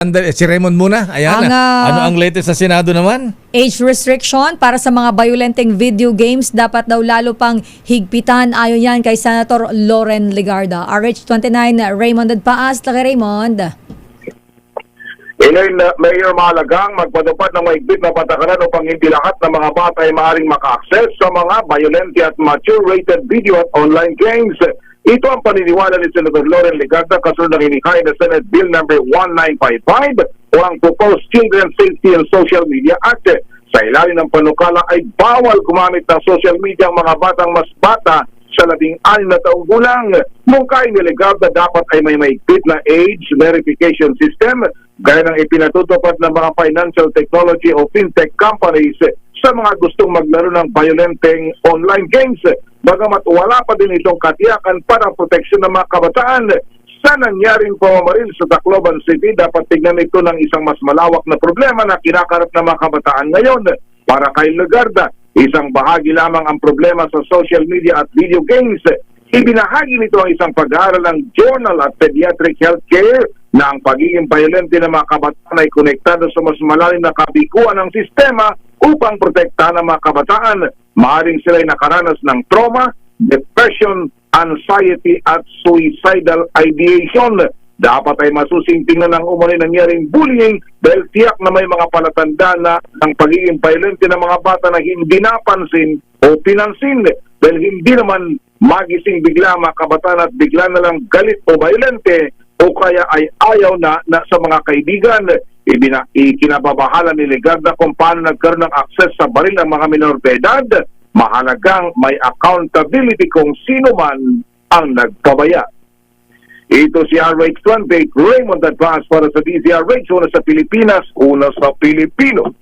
Si Raymond muna, ayan Ang, ano ang latest sa Senado naman? Age restriction para sa mga violenteng video games dapat daw lalo pang higpitan, ayon yan kay Senator Loren Legarda. RH29, Raymond Adpaas, Laki Raymond. Inayon na Mayor Malagang magpatupad ng maigpit na patakaran upang hindi lahat ng mga bata ay maaaring maka-access sa mga violent at mature-rated video at online games. Ito ang paniniwala ni Senator Loren Legarda kasunod ng hinihikay na Senate Bill No. 1955 o ang Proposed Children Safety and Social Media Act. Sa ilalim ng panukala ay bawal gumamit ng social media ang mga batang mas bata sa 16 na taong gulang. Mungkay ni Legarda dapat ay may maigpit na age verification system gaya ng ipinatutupad ng mga financial technology o fintech companies sa mga gustong maglaro ng violenteng online games. Bagamat wala pa din itong katiyakan para proteksyon ng mga kabataan sa nangyaring pamamaril sa Tacloban City, dapat tignan ito ng isang mas malawak na problema na kinakarap ng mga kabataan ngayon. Para kay Legarda, isang bahagi lamang ang problema sa social media at video games. Ibinahagi nito ang isang pag-aaral ng Journal at Pediatric Healthcare na ang pagiging violente ng mga kabataan ay konektado sa mas malalim na kabiguan ng sistema upang protektahan ang mga kabataan. Maaaring sila'y nakaranas ng trauma, depression, anxiety at suicidal ideation. Dapat ay masusing tingnan ng umano'y nangyaring bullying dahil tiyak na may mga palatanda na ng pagiging violente ng mga bata na hindi napansin o pinansin dahil hindi naman magising bigla mga kabataan at bigla na lang galit o violente o kaya ay ayaw na sa mga kaibigan. Ikinababahala ni Legarda kung paano nagkaroon ng access sa baril ng mga minor de edad. Mahalagang may accountability kung sino man ang nagpabaya. Ito si RH28, Raymond Advance para sa DZRH, una sa Pilipinas, una sa Pilipino.